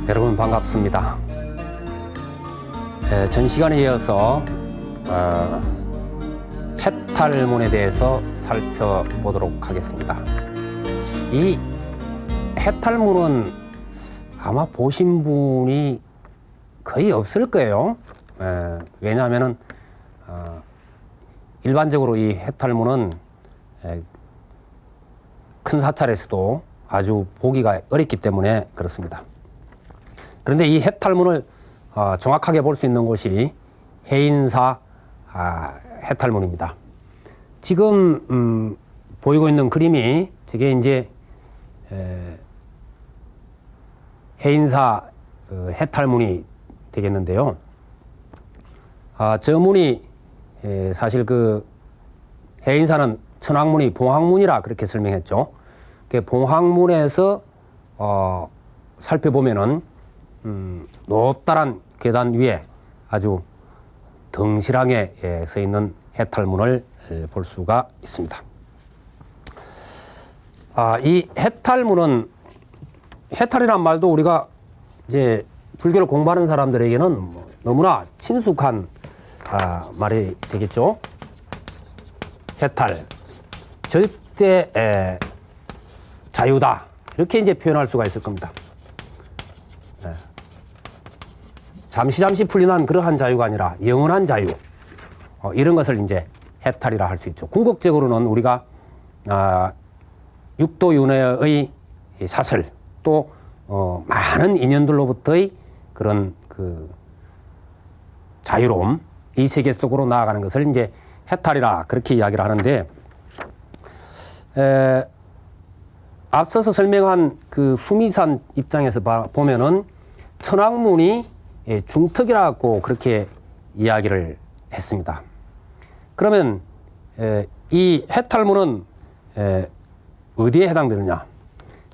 여러분 반갑습니다. 전 시간에 이어서 해탈문에 대해서 살펴보도록 하겠습니다. 이 해탈문은 아마 보신 분이 거의 없을 거예요. 왜냐하면 일반적으로 이 해탈문은 큰 사찰에서도 아주 보기가 어렵기 때문에 그렇습니다. 그런데 이 해탈문을 정확하게 볼 수 있는 곳이 해인사 해탈문입니다. 지금 보이고 있는 그림이 저게 이제 해인사 해탈문이 되겠는데요. 저 문이 사실 그 해인사는 천왕문이 봉황문이라 그렇게 설명했죠. 그 봉황문에서 살펴보면은 높다란 계단 위에 아주 덩실하게 서 있는 해탈문을 볼 수가 있습니다. 이 해탈문은 해탈이란 말도 우리가 이제 불교를 공부하는 사람들에게는 너무나 친숙한 말이 되겠죠. 해탈, 절대 자유다, 이렇게 이제 표현할 수가 있을 겁니다. 잠시 풀리는 그러한 자유가 아니라 영원한 자유, 이런 것을 이제 해탈이라 할 수 있죠. 궁극적으로는 우리가 육도윤회의 사슬, 또 많은 인연들로부터의 그런 그 자유로움, 이 세계 속으로 나아가는 것을 이제 해탈이라 그렇게 이야기를 하는데, 앞서서 설명한 그 수미산 입장에서 보면은 천왕문이 중턱이라고 그렇게 이야기를 했습니다. 그러면 이 해탈문은 어디에 해당되느냐?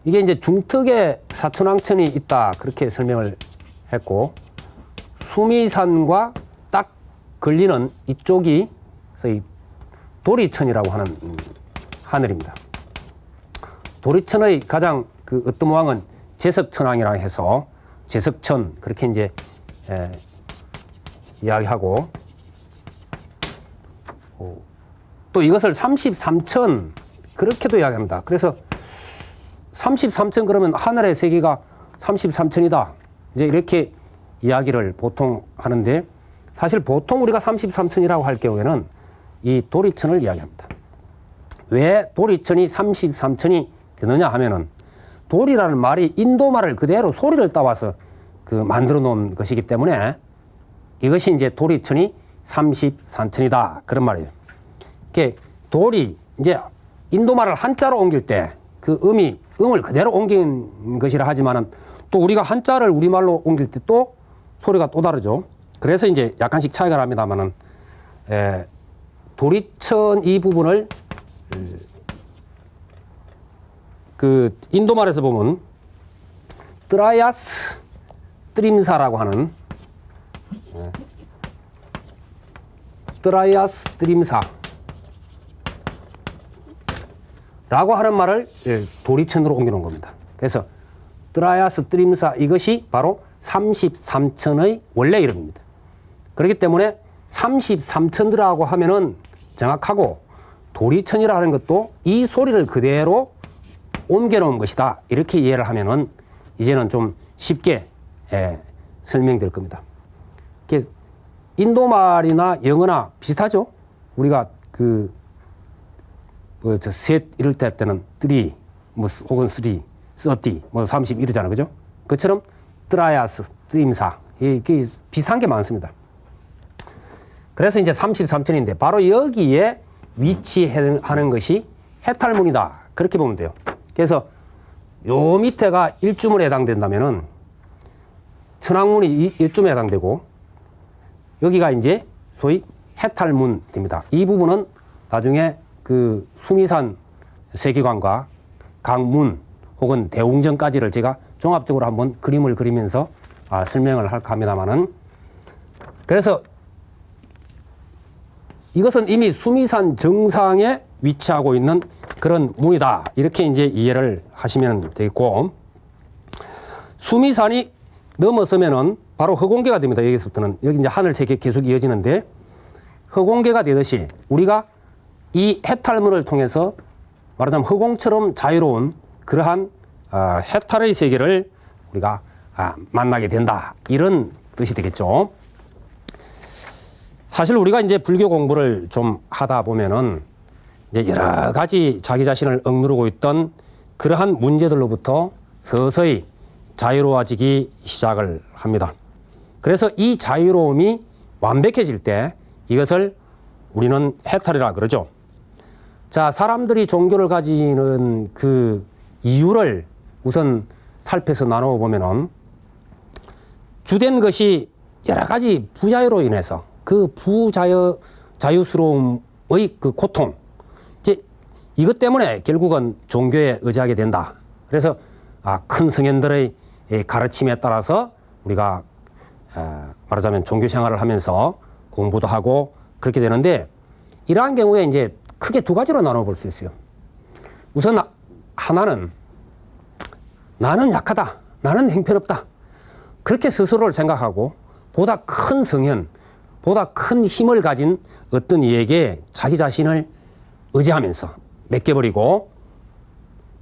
이게 이제 중턱에 사천왕천이 있다 그렇게 설명을 했고, 수미산과 딱 걸리는 이쪽이 소위 도리천이라고 하는 하늘입니다. 도리천의 가장 그 어떤 제석천왕이라 해서 제석천 그렇게 이제 이야기하고, 또 이것을 33천 그렇게도 이야기합니다. 그래서 33천 그러면 하늘의 세계가 33천이다, 이제 이렇게 이야기를 보통 하는데, 사실 보통 우리가 33천이라고 할 경우에는 이 도리천을 이야기합니다. 왜 도리천이 33천이 되느냐 하면은, 도리라는 말이 인도 말을 그대로 소리를 따와서 그 만들어 놓은 것이기 때문에 이것이 이제 도리천이 33천이다 그런 말이에요. 이게 도리, 이제 인도 말을 한자로 옮길 때 그 음을 그대로 옮긴 것이라 하지만은, 또 우리가 한자를 우리말로 옮길 때 또 소리가 또 다르죠. 그래서 이제 약간씩 차이가 납니다만은, 도리천 이 부분을 그 인도말에서 보면 트라야스 트림사라고 하는, 트라야스 트림사 라고 하는 말을 도리천으로 옮겨놓은 겁니다. 그래서 트라야스 트림사, 이것이 바로 33천의 원래 이름입니다. 그렇기 때문에 33천이라고 하면은 정확하고, 도리천이라 하는 것도 이 소리를 그대로 옮겨놓은 것이다, 이렇게 이해를 하면은 이제는 좀 쉽게 설명될 겁니다. 인도말이나 영어나 비슷하죠. 우리가 셋 이럴 때는 3, 혹은 30 30 이러잖아요, 그죠? 그처럼 트라야스, 트림사, 이게 비슷한 게 많습니다. 그래서 이제 33천인데 바로 여기에 위치하는 것이 해탈문이다, 그렇게 보면 돼요. 그래서 요 밑에가 일주문에 해당된다면은 천왕문이 이쯤에 해당되고, 여기가 이제 소위 해탈문 됩니다. 이 부분은 나중에 그 수미산 세계관과 강문 혹은 대웅전까지를 제가 종합적으로 한번 그림을 그리면서 설명을 할까 합니다만은, 그래서 이것은 이미 수미산 정상에 위치하고 있는 그런 문이다, 이렇게 이제 이해를 하시면 되겠고, 수미산이 넘어서면은 바로 허공계가 됩니다. 여기서부터는. 여기 이제 하늘 세계 계속 이어지는데 허공계가 되듯이 우리가 이 해탈문을 통해서 말하자면 허공처럼 자유로운 그러한 해탈의 세계를 우리가 만나게 된다. 이런 뜻이 되겠죠. 사실 우리가 이제 불교 공부를 좀 하다 보면은 이제 여러 가지 자기 자신을 억누르고 있던 그러한 문제들로부터 서서히 자유로워지기 시작을 합니다. 그래서 이 자유로움이 완벽해질 때 이것을 우리는 해탈이라 그러죠. 자, 사람들이 종교를 가지는 그 이유를 우선 살펴서 나누어 보면은 주된 것이 여러 가지 부자유로 인해서 그 자유스러움의 그 고통, 이제 이것 때문에 결국은 종교에 의지하게 된다. 그래서 큰 성현들의 가르침에 따라서 우리가 말하자면 종교 생활을 하면서 공부도 하고 그렇게 되는데 이러한 경우에 이제 크게 두 가지로 나눠 볼 수 있어요. 우선 하나는 나는 약하다. 나는 형편없다. 그렇게 스스로를 생각하고 보다 큰 성현, 보다 큰 힘을 가진 어떤 이에게 자기 자신을 의지하면서 맡겨버리고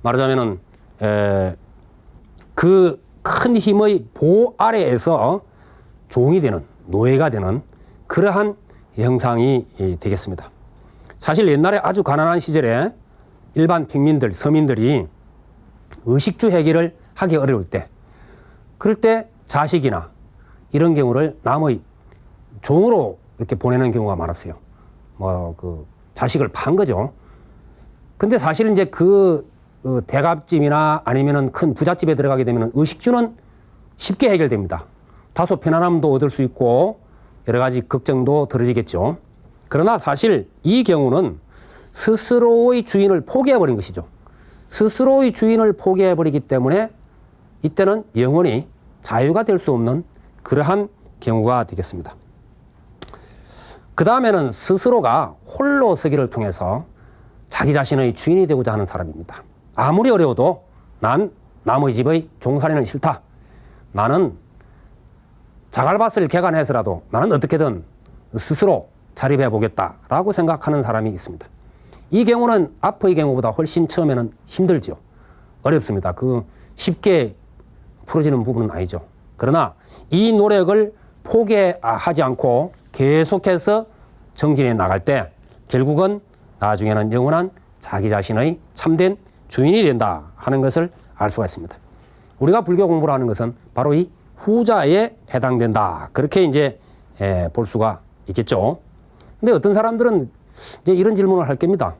말하자면은 그 큰 힘의 보호 아래에서 종이 되는, 노예가 되는 그러한 형상이 되겠습니다. 사실 옛날에 아주 가난한 시절에 일반 평민들, 서민들이 의식주 해결을 하기 어려울 때, 그럴 때 자식이나 이런 경우를 남의 종으로 이렇게 보내는 경우가 많았어요. 자식을 판 거죠. 근데 사실 이제 대갑집이나 아니면은 큰 부잣집에 들어가게 되면 의식주는 쉽게 해결됩니다. 다소 편안함도 얻을 수 있고 여러 가지 걱정도 덜어지겠죠. 그러나 사실 이 경우는 스스로의 주인을 포기해버린 것이죠. 스스로의 주인을 포기해버리기 때문에 이때는 영원히 자유가 될 수 없는 그러한 경우가 되겠습니다. 그 다음에는 스스로가 홀로 서기를 통해서 자기 자신의 주인이 되고자 하는 사람입니다. 아무리 어려워도 난 남의 집의 종살이는 싫다. 나는 자갈밭을 개간해서라도 나는 어떻게든 스스로 자립해 보겠다라고 생각하는 사람이 있습니다. 이 경우는 앞의 경우보다 훨씬 처음에는 힘들죠. 어렵습니다. 쉽게 풀어지는 부분은 아니죠. 그러나 이 노력을 포기하지 않고 계속해서 정진해 나갈 때 결국은 나중에는 영원한 자기 자신의 참된 주인이 된다 하는 것을 알 수가 있습니다. 우리가 불교 공부를 하는 것은 바로 이 후자에 해당된다. 그렇게 이제 볼 수가 있겠죠. 근데 어떤 사람들은 이제 이런 질문을 할 겁니다.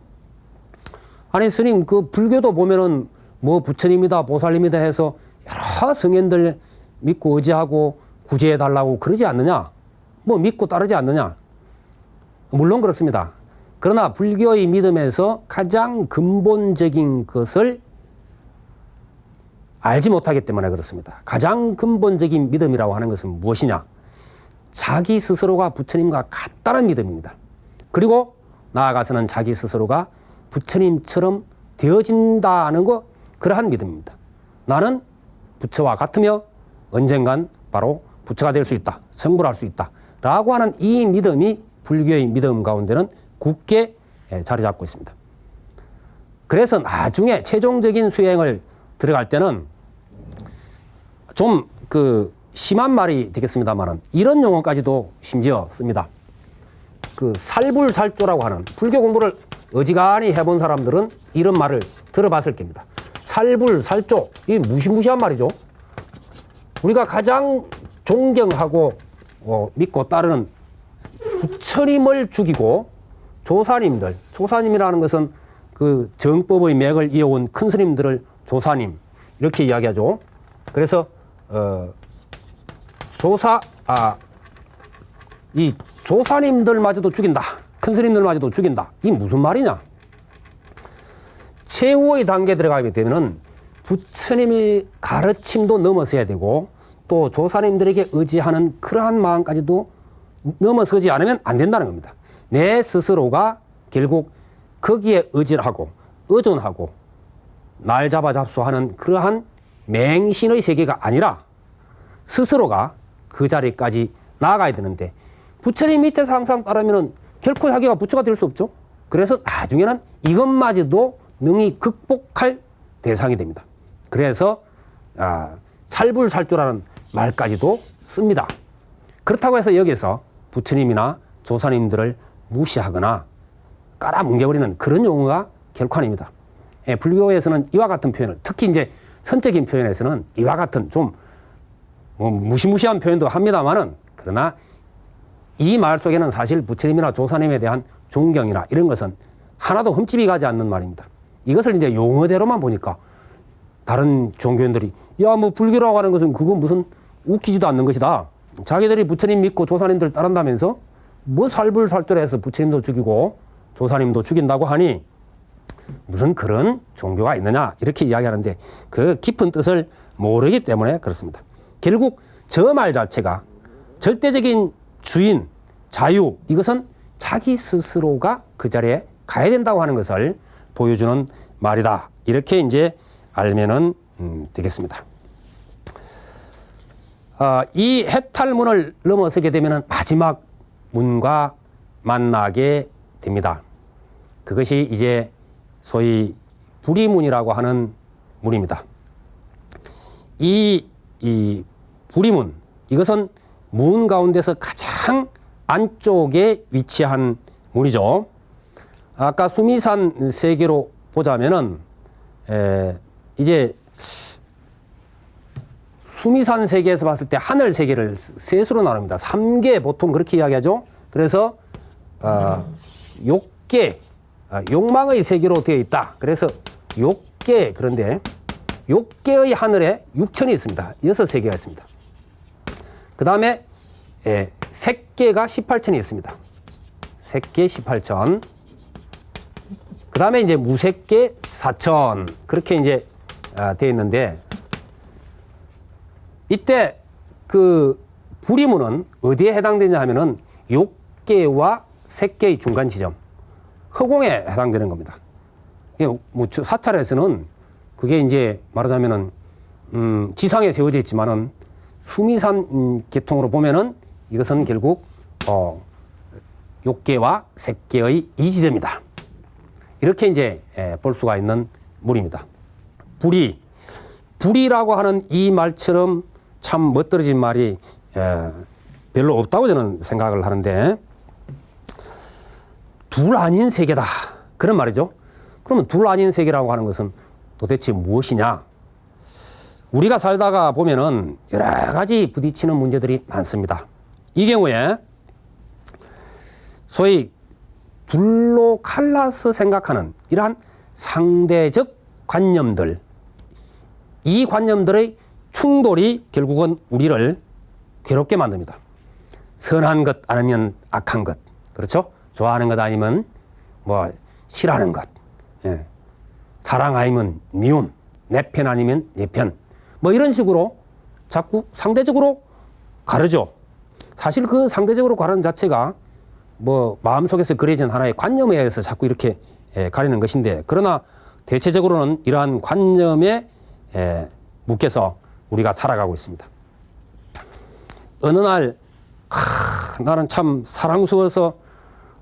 아니, 스님, 불교도 보면은 부처님이다, 보살님이다 해서 여러 성현들 믿고 의지하고 구제해 달라고 그러지 않느냐? 믿고 따르지 않느냐? 물론 그렇습니다. 그러나 불교의 믿음에서 가장 근본적인 것을 알지 못하기 때문에 그렇습니다. 가장 근본적인 믿음이라고 하는 것은 무엇이냐? 자기 스스로가 부처님과 같다는 믿음입니다. 그리고 나아가서는 자기 스스로가 부처님처럼 되어진다는 그러한 믿음입니다. 나는 부처와 같으며 언젠간 바로 부처가 될 수 있다. 성불할 수 있다. 라고 하는 이 믿음이 불교의 믿음 가운데는 굳게 자리 잡고 있습니다. 그래서 나중에 최종적인 수행을 들어갈 때는 좀 심한 말이 되겠습니다만은 이런 용어까지도 심지어 씁니다. 살불살조라고 하는 불교 공부를 어지간히 해본 사람들은 이런 말을 들어봤을 겁니다. 살불살조, 이게 무시무시한 말이죠. 우리가 가장 존경하고 믿고 따르는 부처님을 죽이고 조사님이라는 것은 정법의 맥을 이어온 큰 스님들을 조사님 이렇게 이야기하죠. 그래서 이 조사님들마저도 죽인다. 큰 스님들마저도 죽인다. 이게 무슨 말이냐? 최후의 단계에 들어가게 되면은 부처님의 가르침도 넘어서야 되고 또 조사님들에게 의지하는 그러한 마음까지도 넘어서지 않으면 안 된다는 겁니다. 내 스스로가 결국 거기에 의지를 하고 의존하고 날 잡아 잡수하는 그러한 맹신의 세계가 아니라 스스로가 그 자리까지 나아가야 되는데 부처님 밑에서 항상 따르면은 결코 자기가 부처가 될 수 없죠. 그래서 나중에는 이것마저도 능히 극복할 대상이 됩니다. 그래서 살불살조라는 말까지도 씁니다. 그렇다고 해서 여기서 부처님이나 조사님들을 무시하거나 깔아뭉개버리는 그런 용어가 결코 아닙니다. 불교에서는 이와 같은 표현을, 특히 이제 선적인 표현에서는 이와 같은 좀 무시무시한 표현도 합니다만은, 그러나 이 말 속에는 사실 부처님이나 조사님에 대한 존경이나 이런 것은 하나도 흠집이 가지 않는 말입니다. 이것을 이제 용어대로만 보니까 다른 종교인들이 야, 뭐 불교라고 하는 것은 그거 무슨 웃기지도 않는 것이다. 자기들이 부처님 믿고 조사님들 따른다면서 뭐 살불살조해서 부처님도 죽이고 조사님도 죽인다고 하니 무슨 그런 종교가 있느냐 이렇게 이야기하는데 그 깊은 뜻을 모르기 때문에 그렇습니다. 결국 저 말 자체가 절대적인 주인, 자유, 이것은 자기 스스로가 그 자리에 가야 된다고 하는 것을 보여주는 말이다. 이렇게 이제 알면은 되겠습니다. 이 해탈문을 넘어서게 되면은 마지막 문과 만나게 됩니다. 그것이 이제 소위 불의문이라고 하는 문입니다. 이 불의문, 이것은 문 가운데서 가장 안쪽에 위치한 문이죠. 아까 수미산 세계로 보자면은 이제 수미산 세계에서 봤을 때 하늘 세계를 셋으로 나눕니다. 3개 보통 그렇게 이야기하죠. 그래서 욕계, 욕망의 세계로 되어 있다. 그래서 욕계, 그런데 욕계의 하늘에 6천이 있습니다. 6세계가 있습니다. 그 다음에 색계가 18천이 있습니다. 색계 18천. 그 다음에 이제 무색계 4천. 그렇게 이제 되어 있는데, 이때 그 불의문은 어디에 해당되냐 하면은 욕계와 색계의 중간 지점, 허공에 해당되는 겁니다. 뭐 사찰에서는 그게 이제 말하자면은 지상에 세워져 있지만은 수미산 계통으로 보면은 이것은 결국 욕계와 색계의 이 지점이다. 이렇게 이제 볼 수가 있는 물입니다. 불의라고 하는 이 말처럼 참 멋들어진 말이 별로 없다고 저는 생각을 하는데, 둘 아닌 세계다. 그런 말이죠. 그러면 둘 아닌 세계라고 하는 것은 도대체 무엇이냐? 우리가 살다가 보면은 여러 가지 부딪히는 문제들이 많습니다. 이 경우에 소위 둘로 갈라서 생각하는 이러한 상대적 관념들, 이 관념들의 충돌이 결국은 우리를 괴롭게 만듭니다. 선한 것 아니면 악한 것, 그렇죠? 좋아하는 것 아니면 뭐 싫어하는 것, 사랑 아니면 미움, 내 편 아니면 내 편, 뭐 이런 식으로 자꾸 상대적으로 가르죠. 사실 그 상대적으로 가르는 자체가 뭐 마음속에서 그려진 하나의 관념에 의해서 자꾸 이렇게 가리는 것인데, 그러나 대체적으로는 이러한 관념에 묶여서 우리가 살아가고 있습니다. 어느 날 나는 참 사랑스러워서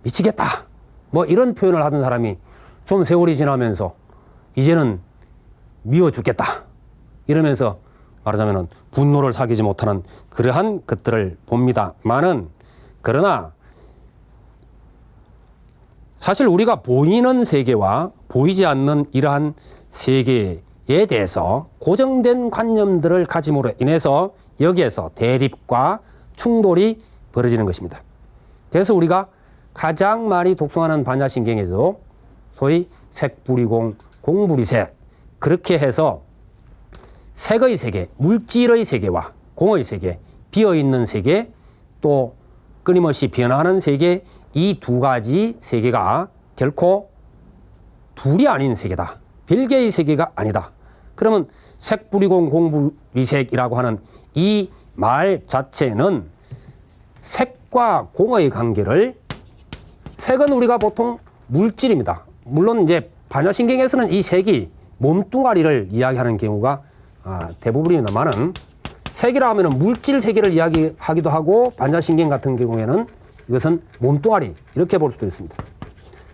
미치겠다, 뭐 이런 표현을 하던 사람이 좀 세월이 지나면서 이제는 미워 죽겠다 이러면서 말하자면 분노를 사귀지 못하는 그러한 것들을 봅니다만은, 그러나 사실 우리가 보이는 세계와 보이지 않는 이러한 세계에 대해서 고정된 관념들을 가짐으로 인해서 여기에서 대립과 충돌이 벌어지는 것입니다. 그래서 우리가 가장 많이 독송하는 반야신경에도 소위 색불이공, 공불이색, 그렇게 해서 색의 세계, 물질의 세계와 공의 세계, 비어있는 세계, 또 끊임없이 변화하는 세계, 이 두 가지 세계가 결코 둘이 아닌 세계다. 별개의 세계가 아니다. 그러면 색불이공, 공불이색이라고 하는 이 말 자체는 색과 공의 관계를, 색은 우리가 보통 물질입니다. 물론 이제 반야신경에서는 이 색이 몸뚱아리를 이야기하는 경우가 대부분입니다만은, 세계라 하면은 물질 세계를 이야기하기도 하고 반자신경 같은 경우에는 이것은 몸뚱아리 이렇게 볼 수도 있습니다.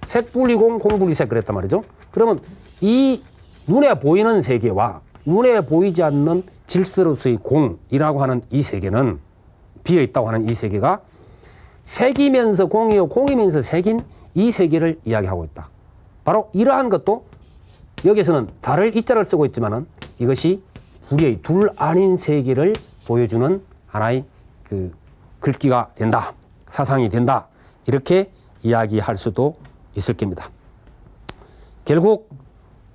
색분리공, 공분리색 그랬단 말이죠. 그러면 이 눈에 보이는 세계와 눈에 보이지 않는 질서로서의 공이라고 하는 이 세계는 비어 있다고 하는 이 세계가 색이면서 공이요 공이면서 색인 이 세계를 이야기하고 있다. 바로 이러한 것도 여기서는 달을 이자를 쓰고 있지만은 이것이 불의 둘 아닌 세계를 보여주는 하나의 그 글귀가 된다. 사상이 된다. 이렇게 이야기할 수도 있을 겁니다. 결국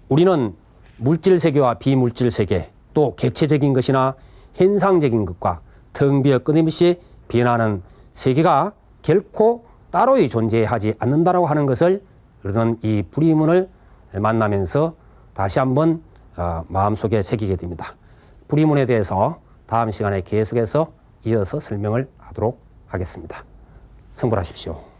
우리는 물질 세계와 비물질 세계 또 개체적인 것이나 현상적인 것과 텅 비어 끊임없이 변하는 세계가 결코 따로이 존재하지 않는다라고 하는 것을 우리는 이 불의문을 만나면서 다시 한번 마음속에 새기게 됩니다. 불의문에 대해서 다음 시간에 계속해서 이어서 설명을 하도록 하겠습니다. 성불하십시오.